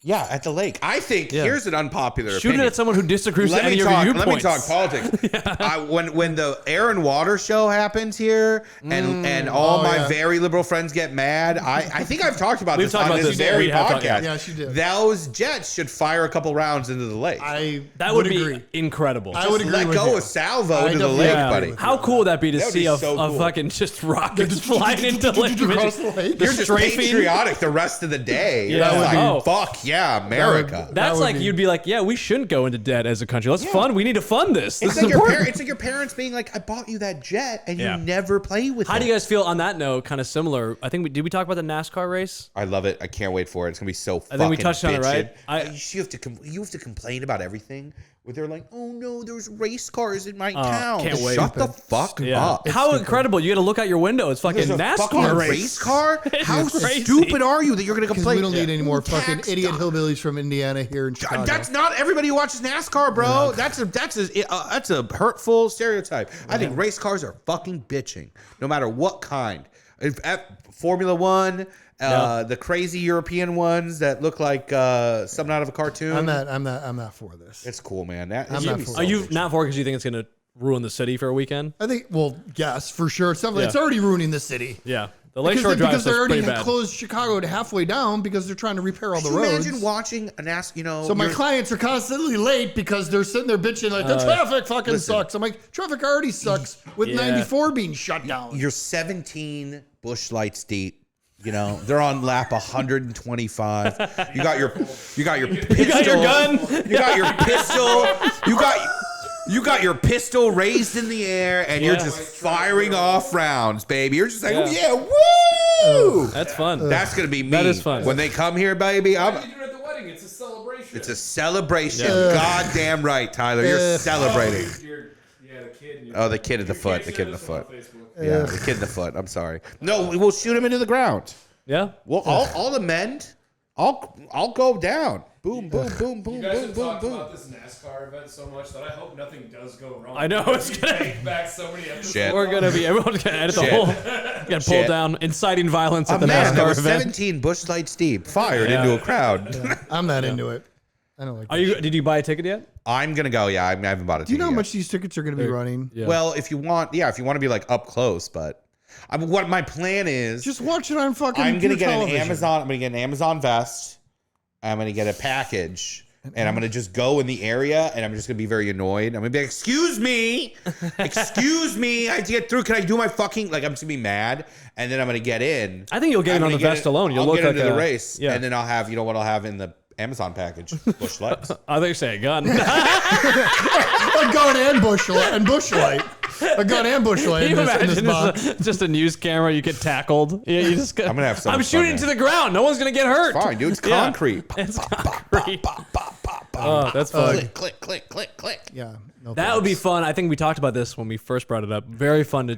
Yeah, at the lake. I think here's an unpopular Shoot opinion. it at someone who disagrees with any of your viewpoints. Let me talk politics. When the Air and Water show happens here and all my very liberal friends get mad, I think I've talked about this on this very podcast. Yeah, she did. Those jets should fire a couple rounds into the lake. That would be incredible. I would agree let go a salvo into the lake, buddy. How cool would that be to see a cool. fucking just rockets flying into the lake? You're just patriotic the rest of the day. Fuck yeah, America. That's like you'd be like, yeah, we shouldn't go into debt as a country. Let's fund. We need to fund this. It's like your parents being like, I bought you that jet and you never play with it. How do you guys feel on that note? Kind of similar. I think did we talk about the NASCAR race? I love it. I can't wait for it. It's gonna be so fucking. I think we touched on it, right? You have to complain about everything. Where they're like, oh no, there's race cars in my town. Can't wait. Shut the fuck up. How incredible. You got to look out your window. It's fucking NASCAR race car? How stupid are you that you're going to complain? We don't need any more fucking idiot hillbillies from Indiana here in Chicago. That's not everybody who watches NASCAR, bro. That's a hurtful stereotype. I think race cars are fucking bitching, no matter what kind. Formula One, the crazy European ones that look like something out of a cartoon. I'm not for this. It's cool, man. Are you not for it because you think it's going to ruin the city for a weekend? I think, yes, for sure. It's already ruining the city. Yeah. The Lakeshore Drive because they already closed Chicago to halfway down because they're trying to repair all the roads. Imagine watching an NASCAR, So my clients are constantly late because they're sitting there bitching like the traffic fucking sucks. I'm like, traffic already sucks with 94 being shut down. You're 17 bush lights deep. You know, they're on lap 125. You got your pistol. You got your gun. You got your pistol. You got your pistol raised in the air, and you're just firing off rounds, baby. You're just like, woo! That's fun. That's gonna be me. That is fun. When they come here, baby. How do you do it at the wedding? It's a celebration. It's a celebration. Goddamn right, Tyler. You're celebrating. The kid. Oh, the kid at the foot. The kid in the foot. Yeah, the kid in the foot. I'm sorry. No, we'll shoot him into the ground. Yeah. Well, I'll amend. I'll go down. Boom, boom, boom, boom, you guys boom, have boom, talked boom. about this NASCAR event so much that I hope nothing does go wrong. I know it's gonna take back so many episodes. Shit. We're gonna be everyone's gonna edit the whole. Get pulled down, inciting violence at the that NASCAR was event. 17 bush lights deep, fired into a crowd. I'm not into it. I don't like. Did you buy a ticket yet? I'm gonna go. Yeah, I haven't bought a ticket. Do you know how yet. much these tickets are going to be running? Yeah. Well, if you want to be like up close, but what my plan is, Just watch it on fucking. I'm gonna get television. an Amazon. I'm gonna get an Amazon vest. I'm gonna get a package. And I'm going to just go in the area, and I'm just going to be very annoyed. I'm going to be like, excuse me. Excuse me. I have to get through. Can I do my fucking... Like, I'm just going to be mad. And then I'm going to get in. I think you'll get in on the vest alone. You'll look get like into the race. Yeah. And then I'll have... You know what I'll have in the Amazon package? Bush lights. I think you say a gun. A gun and bush light. A gun and bush light Can you in this imagine box. just a news camera? You get tackled. Yeah, you just. I'm gonna have so I'm much shooting fun to the ground. No one's gonna get hurt. It's fine, dude. It's concrete. It's concrete. Oh, that's fun. Click, click, click, click. Yeah. No That would be fun. I think we talked about this when we first brought it up. Very fun to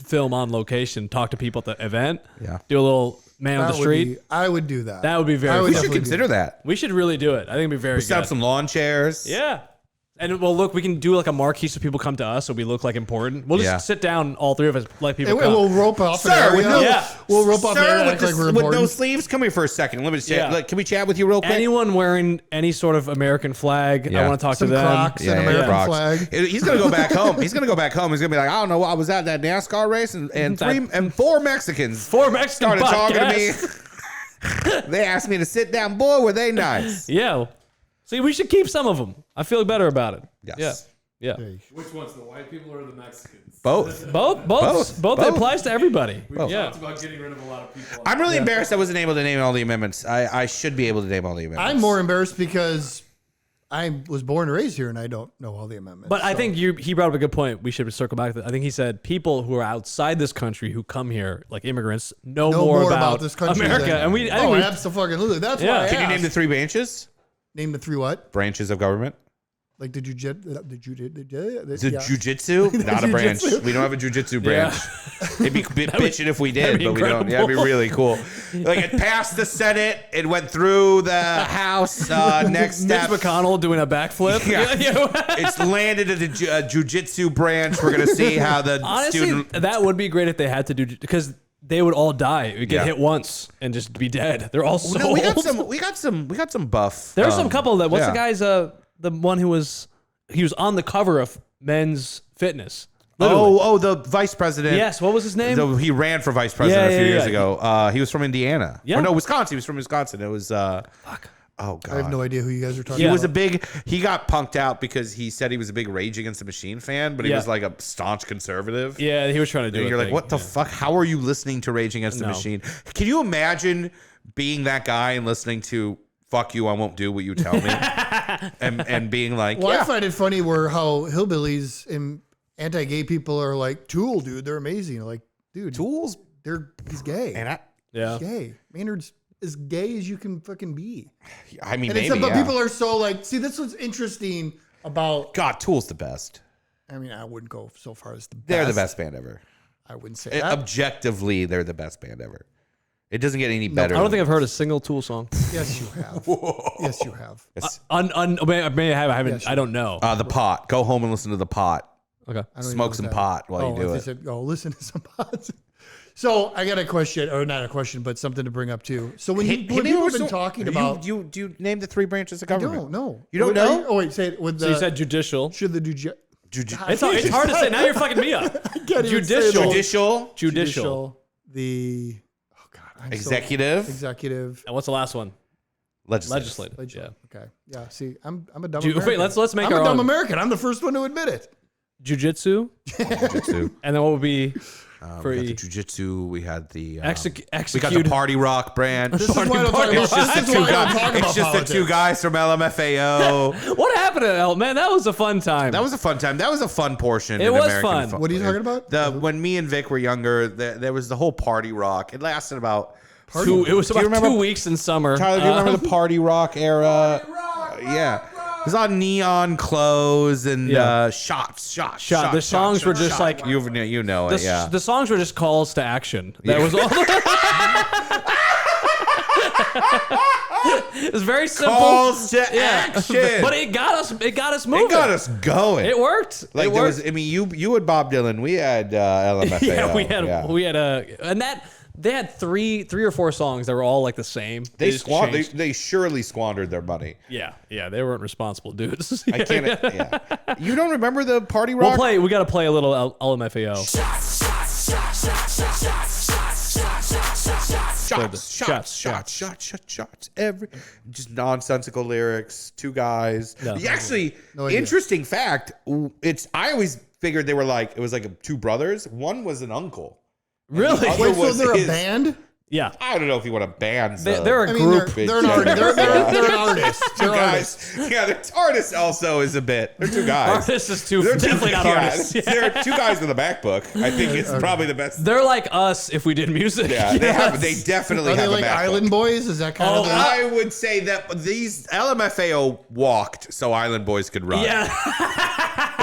film on location, talk to people at the event. Yeah. Do a little man on the street. I would do that. That would be very. We should consider that. We should really do it. I think it'd be very. Set up some lawn chairs. Yeah. And well, look, we can do like a marquee so people come to us, so we look like important. We'll just sit down, all three of us, like people. And we'll rope off an area. We'll rope off an area like we're with important. no sleeves. Come here for a second. Let me chat. Like, can we chat with you real quick? Anyone wearing any sort of American flag, I want to talk Some to them. Crocs and American flag. He's gonna go back home. He's gonna go back home. He's gonna be like, I don't know. I was at that NASCAR race, and four Mexicans started talking to me. They asked me to sit down. Boy, were they nice. Yeah. See, we should keep some of them. I feel better about it. Yes. Yeah. Which ones, the white people or the Mexicans? Both. Both. It applies to everybody. We talked about getting rid of a lot of people. I'm really embarrassed I wasn't able to name all the amendments. I should be able to name all the amendments. I'm more embarrassed because I was born and raised here and I don't know all the amendments. But I think he brought up a good point. We should circle back to that. I think he said people who are outside this country who come here, like immigrants, know more about this country America. than, and we absolutely. That's why I Can you name the asked. 3 branches? Name the 3 what? Branches of government? Like the jujitsu? Not a branch. We don't have a jujitsu branch. It'd be bitching if we did, but we don't. Yeah, it'd be really cool. Like it passed the Senate, it went through the House. Next step, Mitch McConnell doing a backflip. Yeah. It's landed at the jujitsu branch. We're gonna see how the Honestly, that would be great if they had to do because they would all die. It would get hit once and just be dead. They're all so we old. got some buff. There's some couple that. What's yeah. the guy's? The one who was on the cover of Men's Fitness. Literally. Oh, the vice president. Yes. What was his name? He ran for vice president a few years yeah. ago. He was from Indiana. Yeah. Or no, Wisconsin. He was from Wisconsin. It was. Fuck. Oh God. I have no idea who you guys are talking He about. was a big. He got punked out because he said he was a big Rage Against the Machine fan, but he was like a staunch conservative. Yeah, he was trying to do it. And you're like, what the fuck? How are you listening to Rage Against the Machine? Can you imagine being that guy and listening to "Fuck you, I won't do what you tell me," and being like, well, I find it funny where how hillbillies and anti-gay people are like, Tool, dude, they're amazing. Like, dude, Tools, he's gay. and He's gay. Maynard's as gay as you can fucking be. I mean, And maybe, but people are so like, see, this was interesting about. God, Tool's the best. I mean, I wouldn't go so far as the best. They're the best band ever. I wouldn't say that. Objectively, they're the best band ever. It doesn't get any better. I don't think I've heard a single Tool song. Yes, you have. Yes, you have. May I haven't. Yes, I don't know. The Pot. Go home and listen to the Pot. Okay. I don't even know Smoke what some that- pot while you do they it. said, listen to some pods. So I got a question, or not a question, but something to bring up too. So when people have been talking about, do you name the three branches of I government? don't know. You don't know? Oh wait, say it with the. So you said judicial. should the It's hard to say. Now you're fucking me up. Judicial. The oh god, Executive. executive. And what's the last one? Legislative. Legislative. Okay, yeah. See, I'm a dumb. Wait, American. let's make I'm our a dumb own. American. I'm the first one to admit it. Jujitsu. Jiu-jitsu. And then what would be for We had the jiu-jitsu. We had the. We got the execute? Party Rock brand. This is why I don't talk about. It's just the This is two why I don't guys. talk It's about just the two politics. guys from LMFAO. What happened to El? Man, that was a fun time. That was a fun time. That was a fun portion. It in was American fun. What are you talking about? When me and Vic were younger, there was the whole Party Rock. It lasted about. It was Do you about remember- 2 weeks in summer. Tyler, do you remember the Party Rock era? Yeah. It was on neon clothes and Yeah. shots. The songs were just like you know it. Yeah. the songs were just calls to action. That was all. It was very simple. Calls to action. But it got us. It got us moving. It got us going. It worked. Like it there worked. was. I mean, you and Bob Dylan. We had LMFAO. Yeah, we had and that they had three or four songs that were all like the same. just changed. They surely squandered their money. Yeah, they weren't responsible dudes. I can't. Yeah. You don't remember the Party Rock? We got to play a little LMFAO. Shots. Every just nonsensical lyrics. Two guys. No. Actually, No idea. interesting fact. I always figured they were it was like two brothers. One was an uncle. Really? other Wait, so was they're his- a band? Yeah. I don't know if you want to ban. They're a I mean, group. they're an artist. They're an artist. two They're artists. guys. Yeah, the artist also is a bit. They're two guys. Artists is They're definitely not artists. They're two guys with a MacBook. I think it's probably the best. They're like us if we did music. Yeah, they definitely Are they have like a MacBook. Island Boys? Is that kind Oh, of? I would say that these LMFAO walked so Island Boys could run. Yeah.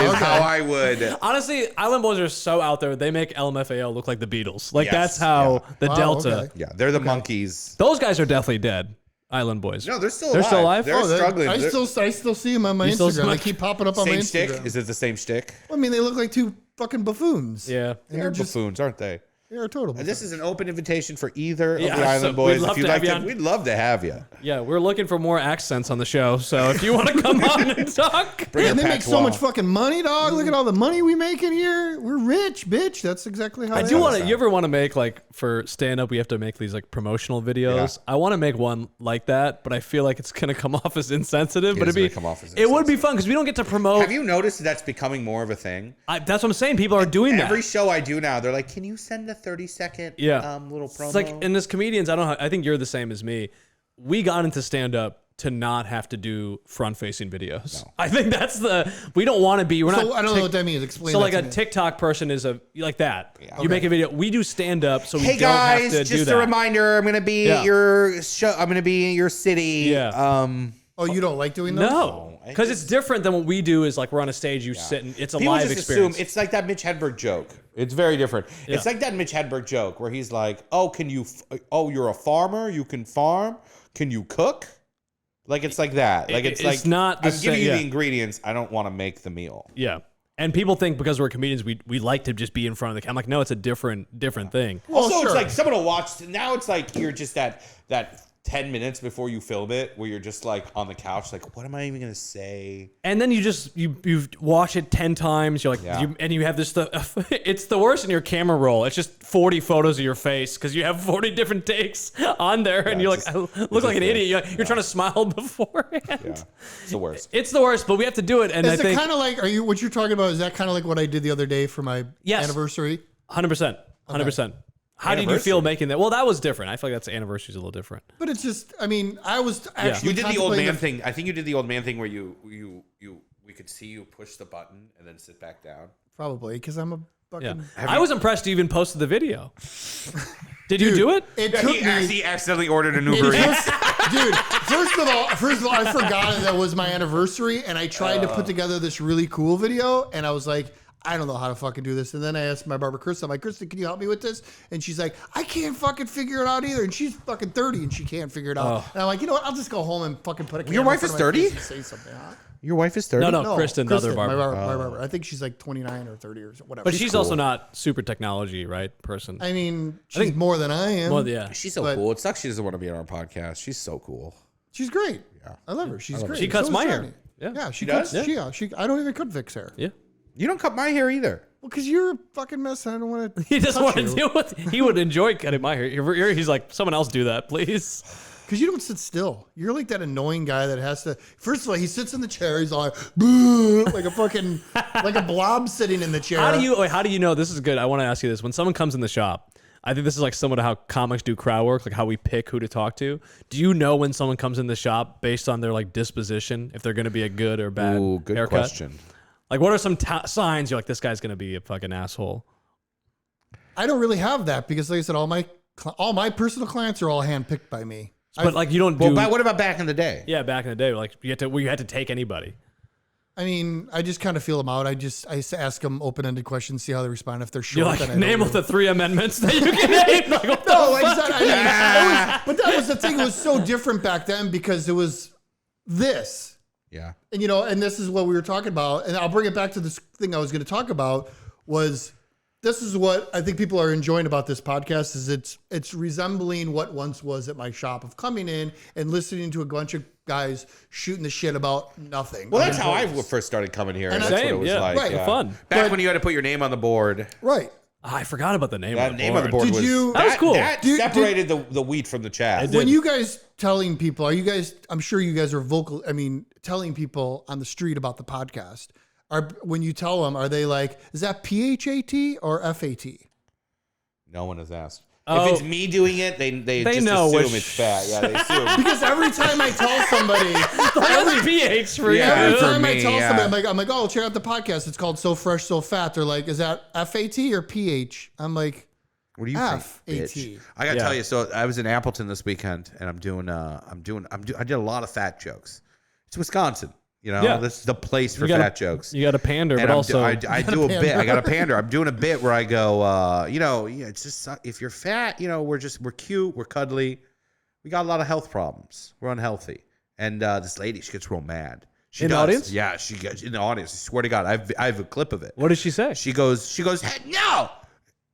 Is how I would. Honestly, Island Boys are so out there. They make LMFAO look like the Beatles. Like Yes, that's how the Wow, Delta. okay. Yeah, they're the monkeys. Those guys are definitely dead. Island Boys. No, they're still alive. They're still alive? They're Oh, struggling. I still see them on my You still Instagram. They smack- keep popping up on my same Instagram. stick. Is it the same stick? I mean, they look like two fucking buffoons. Yeah. And They're buffoons, aren't they? They're total. This is an open invitation for either of Yeah, the so Island Boys. we'd love If you'd to like have you to, on. we'd love to have you. Yeah, we're looking for more accents on the show. So if you want to come on and talk, Bring And a they make so patois. much fucking money, dog. Look at all the money we make in here. We're rich, bitch. That's exactly how I they do are. want to. You ever want to make like for stand up? We have to make these like promotional videos. Yeah. I want to make one like that, but I feel like it's gonna come off as insensitive. But is it'd be gonna come off as it would be fun because we don't get to promote. Have you noticed that's becoming more of a thing? That's what I'm saying. People are doing that. Every show I do now, they're like, "Can you send a 30-second little promo?" It's like, and as comedians, I think you're the same as me. We got into stand up to not have to do front facing videos. I think that's we don't want to be. We're So not. I don't know what that means. Explain. So that like to a me. TikTok person is like that. You make a video. We do stand up, so we Hey don't guys, have to do just that. a reminder. I'm gonna be Yeah. at your show. I'm gonna be in your city. Yeah. Oh, you don't like doing those? No, because it's different than what we do. Is like we're on a stage, you sit, and it's a People live just experience. assume it's like that Mitch Hedberg joke. It's very different. It's like that Mitch Hedberg joke where he's like, "Oh, can you? You're a farmer. You can farm. Can you cook?" Like it's like that. Like it's It's like not the I'm giving same- you yeah. the ingredients. I don't want to make the meal. Yeah. And people think because we're comedians, we like to just be in front of the camera. I'm like, no, it's a different thing. Well, Also, sure. it's like someone will watch. Now it's like you're just that 10 minutes before you film it, where you're just like on the couch, like, what am I even gonna say? And then you watch it 10 times. You're like, Yeah. and you have this stuff. It's the worst in your camera roll. It's just 40 photos of your face because you have 40 different takes on there, and you're like, I look like an idiot. You're trying to smile beforehand. Yeah, it's the worst. It's the worst, but we have to do it. And Is I it think kind of like, what you're talking about? Is that kind of like what I did the other day for my anniversary? 100%. 100%. How did you feel making that? Well, that was different. I feel like that's anniversary's a little different. But it's just, I mean, I was actually You did the old contemplating man thing. I think you did the old man thing where we could see you push the button and then sit back down. Probably because I'm a fucking. Yeah. I was impressed you even posted the video. Did you do it? It took He me. actually accidentally ordered an Uber Eats. Dude, first of all, I forgot that was my anniversary, and I tried to put together this really cool video, and I was like, I don't know how to fucking do this. And then I asked my barber, Kristen, I'm like, Kristen, can you help me with this? And she's like, I can't fucking figure it out either. And she's fucking 30 and she can't figure it out. And I'm like, you know what? I'll just go home and fucking put a camera Your wife in is front of my 30? face and say something, huh? Your wife is 30? No, Kristen, the other barber. My barber. I think she's like 29 or 30 or whatever. But she's cool. also not super technology, right? Person. I mean, she's more than I am. Well, yeah. She's so But- cool. It sucks she doesn't want to be on our podcast. She's so cool. She's great. Yeah. I love her. She's great. She cuts So is my hair. Johnny. Yeah. Yeah, she does? cuts. I don't even cut Vic's hair. Yeah. You don't cut my hair either. Well, because you're a fucking mess. And I don't want to. He doesn't want to deal with. He would enjoy cutting my hair. He's like, someone else do that, please. Because you don't sit still. You're like that annoying guy that has to. First of all, he sits in the chair. He's all like, "Boo," like a fucking, like a blob sitting in the chair. How do you know? This is good. I want to ask you this. When someone comes in the shop, I think this is like somewhat of how comics do crowd work, like how we pick who to talk to. Do you know when someone comes in the shop based on their like disposition, if they're going to be a good or bad Ooh, good haircut? question. Like, what are some signs you're like, this guy's going to be a fucking asshole? I don't really have that because, like I said, all my personal clients are all handpicked by me. But like, you don't do. Well, what about back in the day? Yeah, back in the day, like you had to take anybody. I mean, I just kind of feel them out. I ask them open-ended questions, see how they respond. If they're short, You're like, then I name don't of the 3 amendments that you can name. Like, what the No, fuck? exactly. But that was the thing. It was so different back then because it was this. Yeah. And, and this is what we were talking about. And I'll bring it back to this thing I was going to talk about was this is what I think people are enjoying about this podcast is it's resembling what once was at my shop of coming in and listening to a bunch of guys shooting the shit about nothing. Well, that's how I first started coming here. And that's what it was like. right, Yeah. fun. Back when you had to put your name on the board. Right. I forgot about the name That of the name board. on the board Did was you- That was cool. That separated the wheat from the chaff. did. When you guys telling people, I'm sure you guys are vocal. I mean, telling people on the street about the podcast. When you tell them, are they like, is that PHAT or FAT? No one has asked. Oh. If it's me doing it, they just know assume which- it's fat. Yeah, they assume. Because every time I tell somebody, That's PH for Yeah. you. every time I me, tell yeah. somebody, I'm like, oh, check out the podcast. It's called So Fresh, So Fat. They're like, is that FAT or PH? I'm like, What do you F, think, AT. bitch? I gotta Yeah. tell you. So I was in Appleton this weekend, and I did a lot of fat jokes. It's Wisconsin. Yeah. This is the place for You gotta- fat jokes. You got to pander, And but also I do a bit. I got a pander. I'm doing a bit where I go, it's just if you're fat, we're cute, we're cuddly, we got a lot of health problems, we're unhealthy. And this lady, she gets real mad. She In the does. audience? Yeah, she gets in the audience. I swear to God, I have a clip of it. What did she say? She goes, hey, no,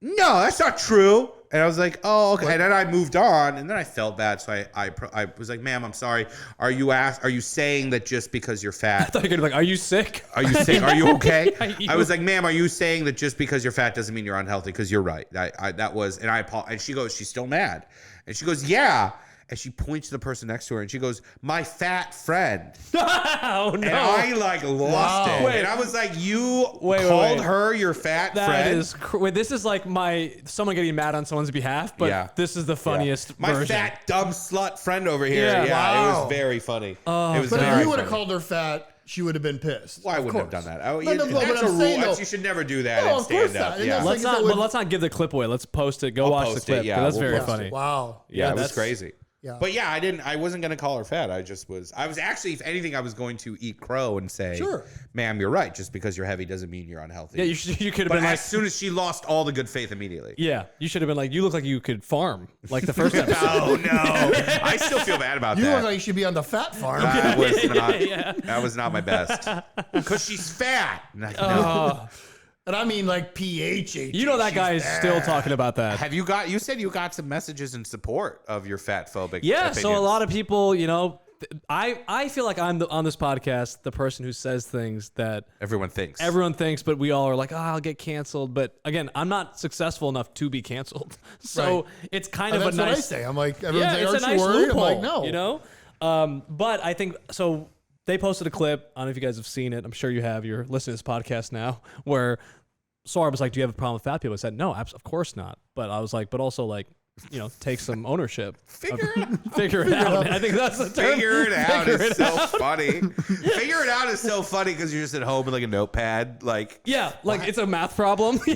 that's not true. And I was like, oh, okay. And then I moved on, and then I felt bad, so I was like, ma'am, I'm sorry. Are you saying that just because you're I fat? thought you were gonna be like, are you sick? Are you sick? Are you okay? You- I was like, ma'am, are you saying that just because you're fat doesn't mean you're unhealthy? Because you're right. And she goes, she's still mad. And she goes, yeah. And she points to the person next to her and she goes, my fat friend. Oh no! And I lost it. Wait. And I was like, you Wait, called wait. her your fat That friend? is wait. This is like someone getting mad on someone's behalf, but Yeah. this is the funniest My version. fat, dumb slut friend over here. Yeah. Yeah, it Wow. was very funny. It was but if very you would have funny. called her fat, she would have been pissed. Well, I Of wouldn't have course. done that. Oh, No, but that's I'm a rule. saying, though- You should never do that No, in of course stand up. not. And Yeah. that's Let's like- not. But let's not give the clip away. Let's post it. Go I'll watch the post clip. it, yeah, 'cause that's we'll very post funny. Wow. Yeah, it was that's- crazy. Yeah. But yeah, I wasn't gonna call her fat. I was actually, if anything, I was going to eat crow and say, Sure. ma'am, you're right. Just because you're heavy doesn't mean you're unhealthy. Yeah, you could have But been like, as soon as she lost all the good faith immediately. yeah, you should have been like, you look like you could farm, like the first episode. Oh no. I still feel bad about You that. look like you should be on the fat farm. That was not my best. Because she's fat. No. And I mean like PHH. You know that guy is still talking about that. You said you got some messages in support of your fat phobic Yeah, opinions. so a lot of people, I feel like I'm on this podcast the person who says things that everyone thinks. but we all are like, I'll get canceled. But again, I'm not successful enough to be canceled. So it's kind of That's a nice. what I say. I'm like, everyone's like, It's a aren't nice you worried? loophole, I'm like, no. But I think so. They posted a clip. I don't know if you guys have seen it. I'm sure you have. You're listening to this podcast now, where Sohrab was like, "Do you have a problem with fat people?" I said, "No, of course not." But I was like, "But also like, take some ownership. Figure it out." I think that's the term. Figure it out is so funny. Figure it out is so funny because you're just at home with like a notepad, like It's a math problem. too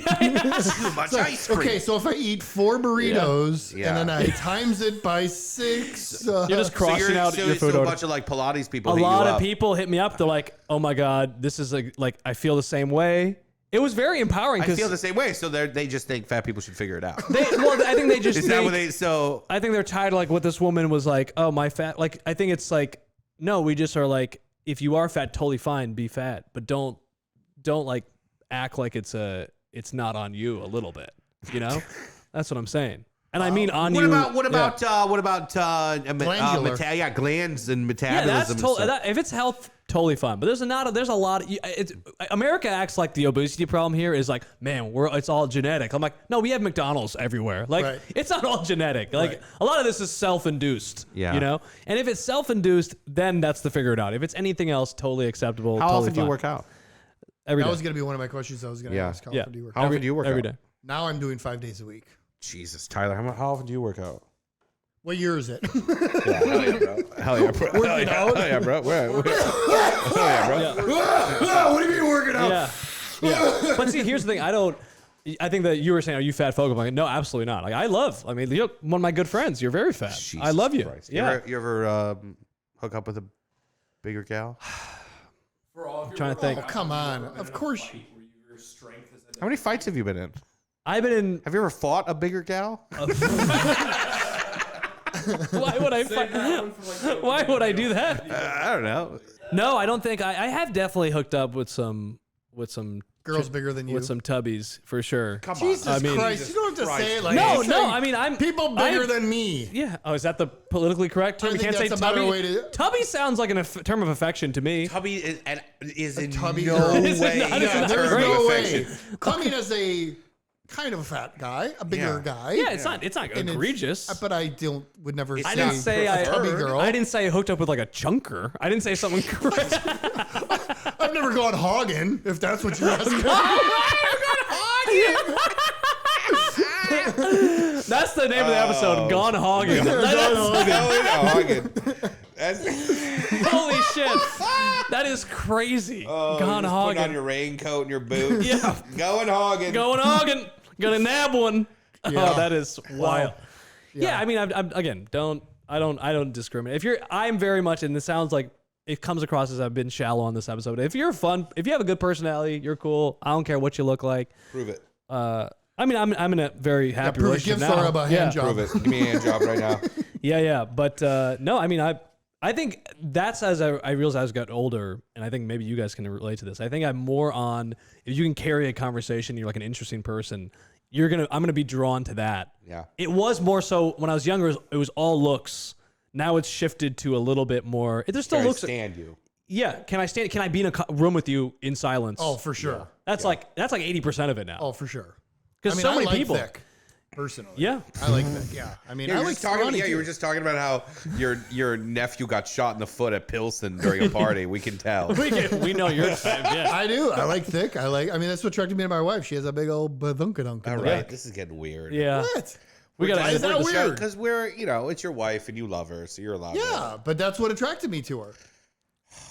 much ice cream. Okay, so if I eat 4 burritos Yeah. and then I times it by 6, You're just crossing out your food so a order. bunch of like Pilates people. A hit you lot of up. people hit me up. They're like, "Oh my god, this is like I feel the same way." It was very empowering I because feel the same way. So they just think fat people should figure it out. I think they just Is that what they? So I think they're tired of like what this woman was like, oh, my fat. Like, I think it's like, no, we just are like, if you are fat, totally fine, be fat. But don't like act like it's not on you a little bit. That's what I'm saying. And I mean on what you. about Glandular. glands and Yeah, metabolism? that's and totally. stuff. If it's health, totally fine. But there's a lot. America acts like the obesity problem here is like, man, it's all genetic. I'm like, no, we have McDonald's everywhere. Like, Right. it's not all genetic. Like, a lot of this is self-induced. Yeah. And if it's self-induced, then that's to figure it out. If it's anything else, totally acceptable. How totally often do you fine. work out? Every That day. was going to be one of my questions I was going to ask. How often do you work How out? often do you work every out? day. Now I'm doing 5 days a week. Jesus, Tyler, how often do you work out? What year is it? Yeah, hell yeah, bro. Hell yeah, bro. Working out? Hell yeah, bro. Hell yeah, bro. What do you mean working out? Yeah. But see, here's the thing. I think that you were saying, are you fat phobic? I'm like, no, absolutely not. Like, I mean, you're one of my good friends. You're very fat. Jesus I love you. Christ. Yeah. You ever hook up with a bigger gal? For all of your Trying to think. Oh, come on. I've been Of in a course. fight where your strength is How many fights have you been in? I've been in. Have you ever fought a bigger gal? Why would I? Why would I do that? I don't know. No, I don't think I have definitely hooked up with some Girls bigger than you. with some tubbies for sure. Come on. Jesus I mean- Christ. You don't have to say it like No, that. no. I mean, I'm People bigger I'm- than me. Yeah. Oh, is that the politically correct term? I You think can't say that's a better tubby. way to- Tubby sounds like a term of affection to me. Tubby is in tubby no girl. way Is it not? a Is it not term There's of no affection. way. Coming as a kind of a fat guy, a bigger Yeah. guy. Yeah, it's not and it's- egregious. But I would never It's say I didn't say I tubby girl. I didn't say I hooked up with like a chunker. I didn't say something crazy. I've never gone hogging, if that's what you're asking. That's the name of the episode. Gone hogging. Holy shit. That is crazy. Gone Put on hogging. your raincoat and your boots. Yeah. Going hogging. Going hogging. Gonna nab one. Yeah. Oh, that is wild. Yeah, Yeah. I mean, I'm again, I don't discriminate. I'm very much, and it sounds like it comes across as I've been shallow on this episode. If you have a good personality, you're cool. I don't care what you look like. Prove it. I mean, I'm in a very happy Prove it. relationship Give now. Sohrab a hand job. Prove it. Give me a hand job right now. Yeah. But no, I mean, I think that's as I realized as I got older, and I think maybe you guys can relate to this. I think I'm more on if you can carry a conversation, you're like an interesting person. I'm gonna be drawn to that. Yeah. It was more so when I was younger. It was all looks. Now it's shifted to a little bit more. There's still Can I looks. stand you? Yeah. Can I be in a room with you in silence? Oh, for sure. That's like 80% of it now. Oh, for sure. Because I so many like people. thick, personally. Yeah. I like thick. Yeah. I mean, Yeah, I you were like just talking. scrawny, Yeah, you too. were just talking about how your nephew got shot in the foot at Pilsen during a party. We can tell. We know your type. Yeah. I do. I like thick. I mean, that's what attracted me to my wife. She has a big old badunkadunk. All right, this is getting weird. Yeah. What? We Why gotta. is that weird? Because it's your wife and you love her, so you're allowed. Yeah, but that's what attracted me to her.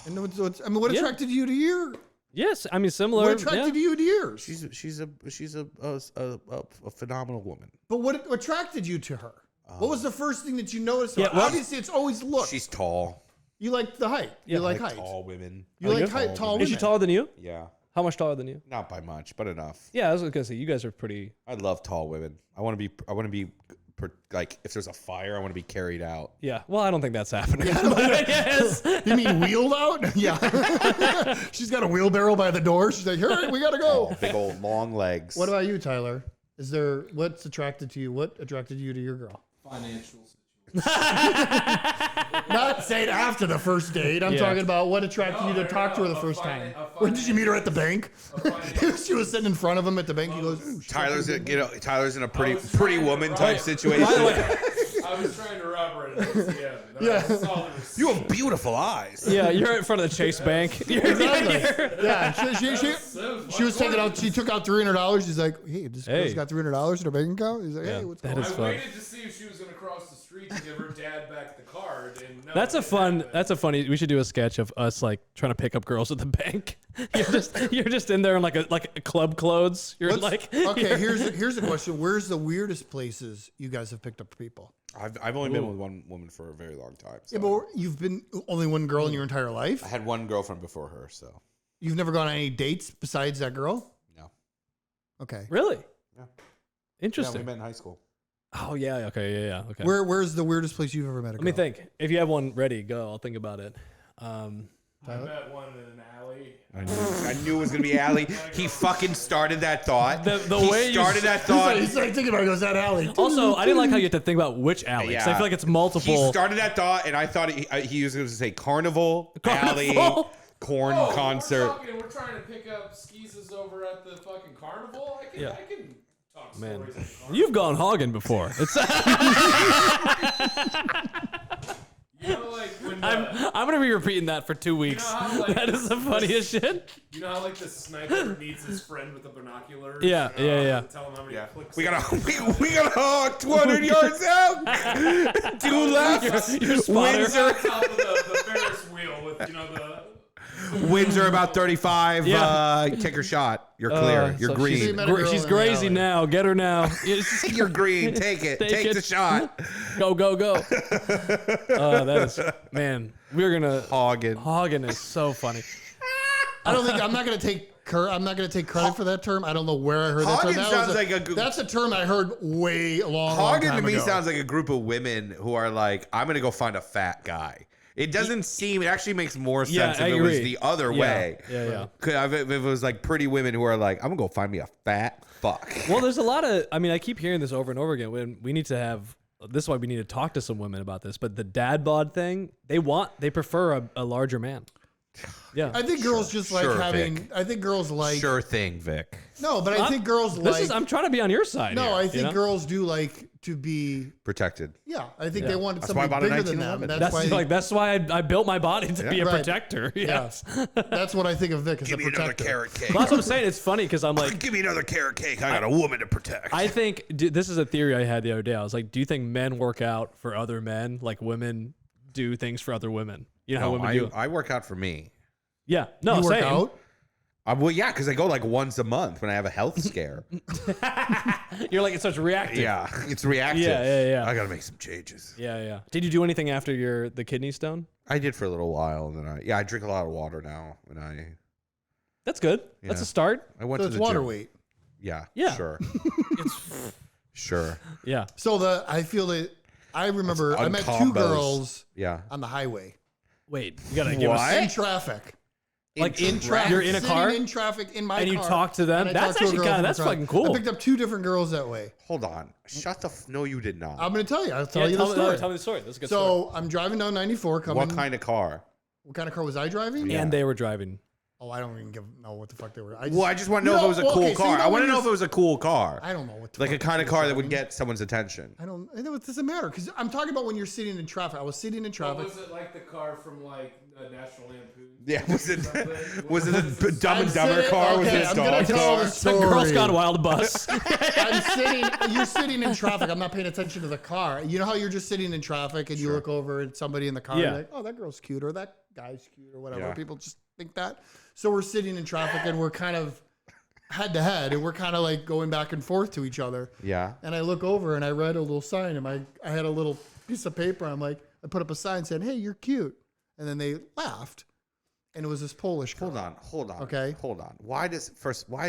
And what Yeah. attracted you to your? Yes, I mean similar. What attracted you to yours? She's a phenomenal woman. But what attracted you to her? What was the first thing that you noticed? Yeah, about well- obviously, it's always look. She's tall. You like the height. You like height. Tall women. You like tall tall women. Is women. she taller than you? Yeah. How much taller than you? Not by much, but enough. Yeah, I was gonna say you guys are pretty. I love tall women. I want to be like, if there's a fire, I want to be carried out. Yeah. Well, I don't think that's happening. Yes. You mean wheeled out? Yeah. She's got a wheelbarrow by the door. She's like, "Hurry, we gotta go." Oh, big old long legs. What about you, Tyler? What's attracted to you? What attracted you to your girl? Financial situation. Not saying after the first date. I'm Yeah. talking about what attracted you to talk to her the first time. When did you meet her at the bank? She was sitting in front of him at the bank. He goes, "Ooh, she's Tyler's in a pretty was trying to- woman right. type situation. I was trying to elaborate on this. Yeah. You have beautiful eyes. Yeah, you're in front of the Chase Bank. Exactly. Yeah, she was taking out. She took out $300. She's like, "Hey, this girl's Hey. got $300 in her bank account." He's like, "Hey, what's that going is on?" I fun. waited to see if she was going to cross the street to give her dad back the card. And no, That's it a fun. happened. That's a funny. We should do a sketch of us like trying to pick up girls at the bank. You're just in there in like a club clothes. You're like Okay, here's a question. Where's the weirdest places you guys have picked up people? I've only been with one woman for a very long time. So. Yeah, but you've been only one girl in your entire life. I had one girlfriend before her, so You've never gone on any dates besides that girl. no. Okay. really Yeah. interesting. Yeah, we met in high school. Oh yeah. Okay. Yeah. Okay. Where's the weirdest place you've ever met a girl? Let me think. If you have one ready, go. I'll think about it. I met one in an alley. I knew it was gonna be Allie. He fucking started that thought. The he way you started that He's thought. like thinking about it. Goes that alley. Also, I didn't like how you had to think about which alley. 'Cause I Yeah. feel like it's He multiple. started that thought, and I thought he was going to say carnival, alley, Carnival? corn Oh, concert. We're trying to pick up skeezes over at the fucking carnival. I can talk Man, stories. At the carnival. you've gone hogging before. It's You know, like when I'm gonna be repeating that for 2 weeks. how, like, That is the funniest shit. you know how like the sniper meets his friend with the binoculars. Yeah, yeah. to Tell him how many clicks. We gotta hog 200 yards out. 2 left. Your spotter. Windsor, on top of the Ferris wheel with the. Windsor about 35. Yeah. Take her shot. You're clear. You're so green. met a girl She's in the crazy alley. now. Get her now. You're green. Take it. Take it. the shot. Go, go, go. That is, man, we're gonna. Hogging. Hogging is so funny. I don't think I'm not gonna take credit for that term. I don't know where I heard that term. Hogging That sounds was like a good- that's a term I heard way long Hogging to time me ago. sounds like a group of women who are like, I'm gonna go find a fat guy. It doesn't seem. It actually makes more sense Yeah, if I it was agree. the other Yeah, way. yeah. If it was like pretty women who are like, I'm gonna go find me a fat fuck. Well, there's a lot of. I mean, I keep hearing this over and over again. When we need to have. This is why we need to talk to some women about this. But the dad bod thing, they prefer a larger man. Yeah. I think girls just like Sure, having. Vic. I think girls like. Sure thing, Vic. No, but I think girls like. I'm trying to be on your side. No, here, I you think know? girls do like to be. Protected. Yeah, I think they want That's why I somebody bought a bigger than them. 1911. That's why I built my body to be a Right. protector. Yes. That's what I think of Vic as Give a me another protector. carrot cake. Well, that's what I'm saying. It's funny because I'm like, Give me another carrot cake. I got a woman to protect. I think this is a theory I had the other day. I was like, do you think men work out for other men like women do things for other women? You know how women do? I work out for me. Yeah. No, You work same. out. Well, yeah, because I go like once a month when I have a health scare. You're like, it's such reactive. Yeah, it's reactive. Yeah. I gotta make some changes. Yeah. Did you do anything after the kidney stone? I did for a little while, and then I drink a lot of water now, and That's good. That's Yeah. a start. I went So to it's the water gym. weight. Yeah, Yeah. sure, sure, Yeah. So I feel that I remember I met two uncombos. girls yeah. on the highway Wait, you gotta give What? us in traffic. like in Traffic, you're in a sitting car in traffic in my and you car, talk to them. and I That's talked to a actually girl kind of from that's the car. fucking cool. I picked up two different girls that way. Hold on, shut the. No, you did not. I'm going to tell you. I'll tell Yeah, you the story. tell me the story. That's a good story. So I'm driving down 94 coming. What kind of car? What kind of car was I driving? Yeah. And they were driving. Oh, I don't even know what the fuck they were. I just want to know if it was a cool okay, so car. you know I want when to know you're- if it was a cool car. I don't know what. The Like a fuck kind they of were car that would driving. get someone's attention. I don't. It doesn't matter because I'm talking about when you're sitting in traffic. I was sitting in What traffic. was it like the car from like National Lampoon? Yeah, was it Something? the Dumb and I'm Dumber sitting- car? Was okay, it a I'm gonna dog tell car? the story. The Girls Gone Wild bus. I'm sitting. You're sitting in traffic. I'm not paying attention to the car. You know how you're just sitting in traffic and you look over at somebody in the car. Yeah. And like, oh, that girl's cute or that guy's cute or whatever. Yeah. People just think that. So we're sitting in traffic and we're kind of head to head, and we're kind of like going back and forth to each other. Yeah. And I look over and I read a little sign, and I had a little piece of paper. I'm like, I put up a sign saying, "Hey, you're cute," and then they laughed, and it was this Polish girl. Hold on. Okay. Hold on. Why does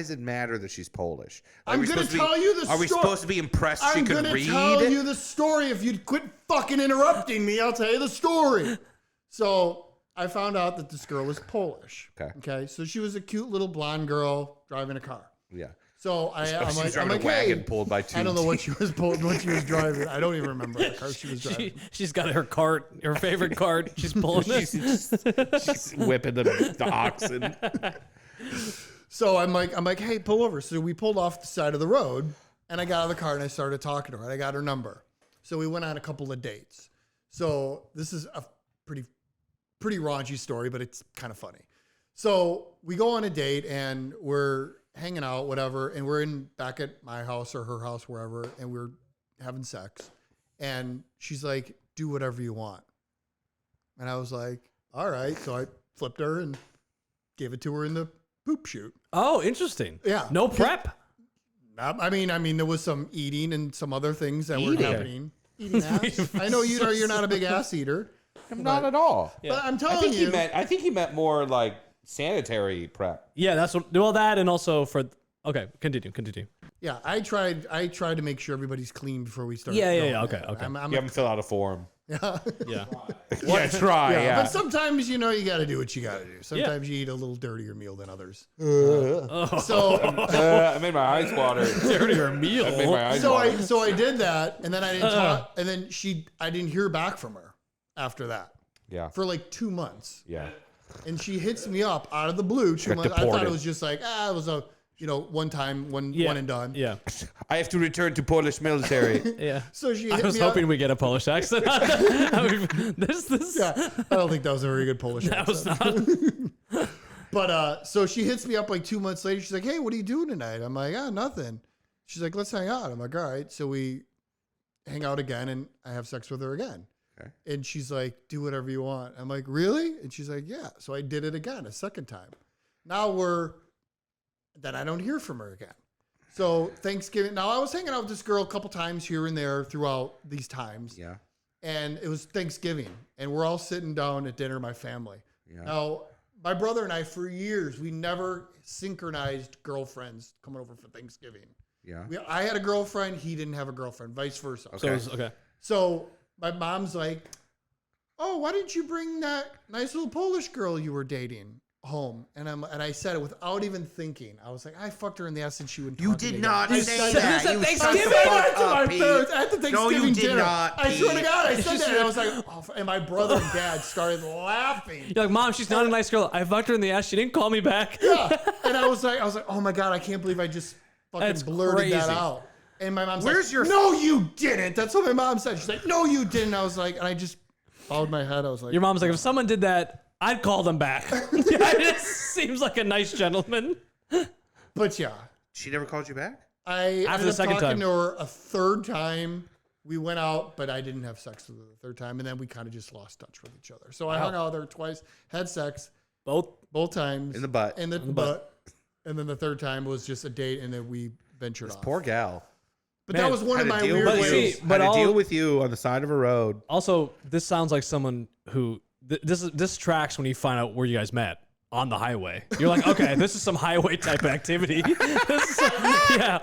it matter that she's Polish? I'm gonna tell you the story. Are we supposed to be impressed she I'm could gonna read? tell you the story. If you'd quit fucking interrupting me, I'll tell you the story. So I found out that this girl was Polish. Okay. So she was a cute little blonde girl driving a car. Yeah. So I'm like, a wagon pulled by two. I don't know what she was driving. I don't even remember the car she was driving. She's got her favorite cart. She's pulling it. She's whipping the oxen. So I'm like, hey, pull over. So we pulled off the side of the road, and I got out of the car and I started talking to her. And I got her number. So we went on a couple of dates. So this is a pretty raunchy story, but it's kind of funny. So we go on a date and we're hanging out, whatever, and we're back at my house or her house, wherever, and we're having sex. And she's like, "Do whatever you want." And I was like, "All right." So I flipped her and gave it to her in the poop chute. Oh, interesting. Yeah. No prep. I mean, there was some eating and some other things that were happening. Eating ass. I know you're not a big ass eater. I'm not at all. But I'm telling you. I think he meant more like sanitary prep. Yeah, that's what. Well, that and also for. Okay, continue. Yeah, I tried to make sure everybody's clean before we start. Yeah. Okay. You haven't filled out a form. Yeah. Yeah. Yeah, try. Yeah. But sometimes you got to do what you got to do. Sometimes you eat a little dirtier meal than others. Oh. So I made my eyes water. dirtier meal. I made my eyes water. so I did that, and then I didn't talk, and then I didn't hear back from her after that Yeah. for like 2 months. Yeah. And she hits me up out of the blue. 2 months. I thought it was just like it was a one time, one and done. Yeah. I have to return to Polish military. Yeah. So she I hit was me hoping up. we get a Polish accent. This. Yeah, I don't think that was a very good Polish That accent. was not. But so she hits me up like 2 months later. She's like, "Hey, what are you doing tonight?" I'm like, nothing." She's like, "Let's hang out." I'm like, "All right." So we hang out again, and I have sex with her again. Okay. And she's like, "Do whatever you want." I'm like, "Really?" And she's like, "Yeah." So I did it again, a second time. Now then I don't hear from her again. So Thanksgiving. Now I was hanging out with this girl a couple times here and there throughout these times. Yeah. And it was Thanksgiving, and we're all sitting down at dinner, my family. Yeah. Now, my brother and I, for years, we never synchronized girlfriends coming over for Thanksgiving. Yeah. I had a girlfriend, he didn't have a girlfriend, vice versa. So it was, okay. So my mom's like, "Oh, why didn't you bring that nice little Polish girl you were dating home?" And I said it without even thinking. I was like, "I fucked her in the ass and she wouldn't You talk to did me not again." say I said that. said You Thanksgiving. shut the I said fuck that to my up, Pete. parents at the Thanksgiving No, you did dinner. not, I swear to Pete. God, I said that. And I was like, oh, and my brother and dad started laughing. You're like, "Mom, she's not a nice girl. I fucked her in the ass. She didn't call me back." Yeah. And I was like, oh my God, I can't believe I just fucking That's blurted that crazy. out. And my mom's Where's like, your- "No, you didn't." That's what my mom said. She's like, "No, you didn't." I was like, and I just bowed my head. I was like, Your mom's like, "If someone did that, I'd call them back." It seems like a nice gentleman. but yeah. She never called you back? I After ended the up second talking time. to her a third time. We went out, but I didn't have sex with her the third time. And then we kind of just lost touch with each other. So I hung out with her twice, had sex Both. times. In the butt. In the butt. And then the third time was just a date, and then we ventured off. Poor gal. But Man, that was one of Had my to deal weird with But you. ways. see, Had but to all- deal with you on the side of a road. Also, this sounds like someone who this tracks when you find out where you guys met on the highway. You're like, okay, this is some highway type activity. Yeah.